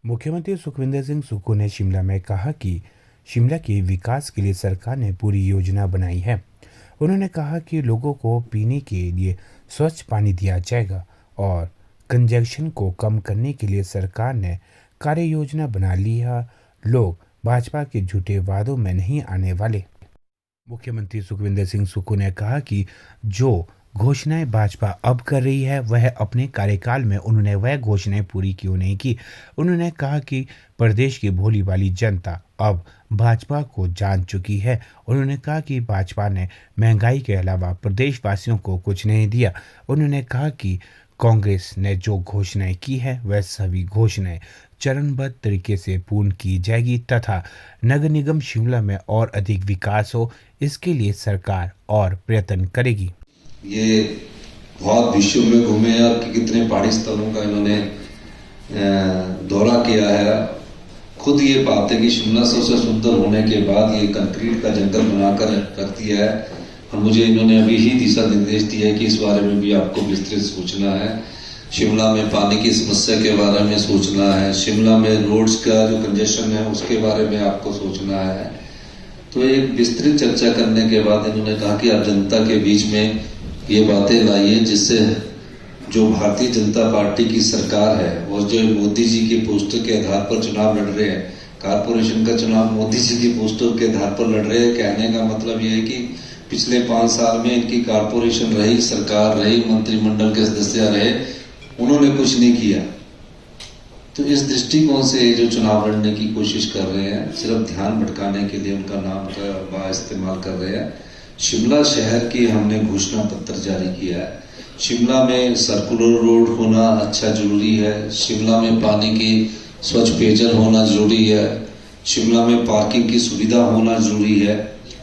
मुख्यमंत्री सुखविंदर सिंह सुक्खू ने शिमला में कहा कि शिमला के विकास के लिए सरकार ने पूरी योजना बनाई है। उन्होंने कहा कि लोगों को पीने के लिए स्वच्छ पानी दिया जाएगा और कंजेशन को कम करने के लिए सरकार ने कार्य योजना बना ली है। लोग भाजपा के झूठे वादों में नहीं आने वाले। मुख्यमंत्री सुखविंदर सिंह सुक्खू ने कहा कि जो घोषणाएं भाजपा अब कर रही है वह अपने कार्यकाल में उन्होंने वह घोषणाएं पूरी क्यों नहीं की। उन्होंने कहा कि प्रदेश की भोली भाली जनता अब भाजपा को जान चुकी है। उन्होंने कहा कि भाजपा ने महंगाई के अलावा प्रदेशवासियों को कुछ नहीं दिया। उन्होंने कहा कि कांग्रेस ने जो घोषणाएं की है वह सभी घोषणाएं चरणबद्ध तरीके से पूर्ण की जाएगी तथा नगर निगम शिमला में और अधिक विकास हो, इसके लिए सरकार और प्रयत्न करेगी। ये बहुत विश्व में घूमे हैं और कितने पहाड़ी स्थलों का इन्होंने दौरा किया है। खुद ये बात है कि शिमला सबसे सुंदर होने के बाद ये कंक्रीट का जंगल बनाकर रख दिया है और मुझे इन्होंने अभी ही दिशा निर्देश दिया है कि इस बारे में भी आपको विस्तृत सोचना है। शिमला में पानी की समस्या के बारे में सोचना है, शिमला में रोड्स का जो कंजेशन है उसके बारे में आपको सोचना है। तो एक विस्तृत चर्चा करने के बाद इन्होंने कहा कि आप जनता के बीच में ये बातें लाइए जिससे जो भारतीय जनता पार्टी की सरकार है और जो मोदी जी के पोस्टर के आधार पर चुनाव लड़ रहे हैं, कारपोरेशन का चुनाव मोदी जी के पोस्टर के आधार पर लड़ रहे हैं। कहने का मतलब ये है कि पिछले 5 साल में इनकी कारपोरेशन रही, सरकार रही, मंत्रिमंडल के सदस्य रहे, उन्होंने कुछ नहीं किया। तो इस दृष्टिकोण से जो चुनाव लड़ने की कोशिश कर रहे हैं, सिर्फ ध्यान भटकाने के लिए उनका नाम का इस्तेमाल कर रहे हैं। शिमला शहर की हमने घोषणा पत्र जारी किया है। शिमला में सर्कुलर रोड होना अच्छा जरूरी है, शिमला में पानी की स्वच्छ पेयजल होना जरूरी है, शिमला में पार्किंग की सुविधा होना जरूरी है।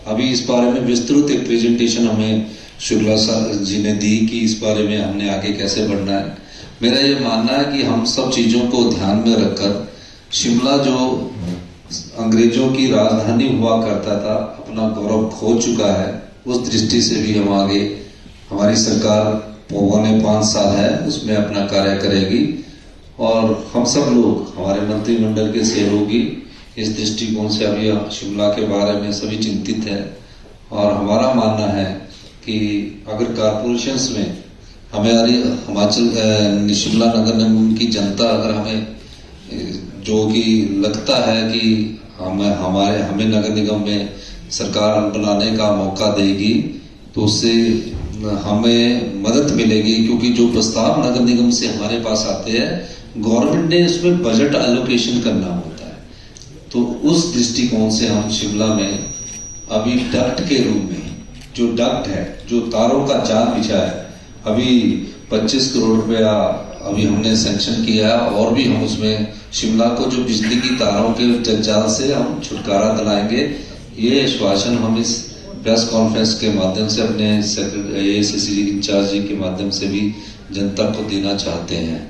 अभी इस बारे में विस्तृत एक प्रेजेंटेशन हमें शुक्ला जी ने दी कि इस बारे में हमने आगे कैसे बढ़ना है। मेरा ये मानना है कि हम सब चीजों को ध्यान में रखकर शिमला जो अंग्रेजों की राजधानी हुआ करता था, अपना गौरव खो चुका है, उस दृष्टि से भी हम आगे हमारी सरकार पौने 5 साल है उसमें अपना कार्य करेगी और हम सब लोग हमारे मंत्रिमंडल के सहयोगी इस दृष्टिकोण से अभी शिमला के बारे में सभी चिंतित है। और हमारा मानना है कि अगर कारपोरेशंस में हमारी हिमाचल शिमला नगर निगम की जनता अगर हमें जो कि लगता है कि हमें नगर निगम में सरकार बनाने का मौका देगी तो उससे हमें मदद मिलेगी, क्योंकि जो प्रस्ताव नगर निगम से हमारे पास आते हैं गवर्नमेंट ने उसमें बजट एलोकेशन करना होता है। तो उस दृष्टिकोण से हम शिमला में अभी डक्ट के रूप में जो डक्ट है, जो तारों का जाल बिछा है, अभी 25 करोड़ रुपया अभी हमने सैंक्शन किया है और भी हम उसमें शिमला को जो बिजली की तारों के जंजाल से हम छुटकारा दिलाएंगे। ये आश्वासन हम इस प्रेस कॉन्फ्रेंस के माध्यम से अपने एएसएससी इंचार्ज जी के माध्यम से भी जनता को देना चाहते हैं।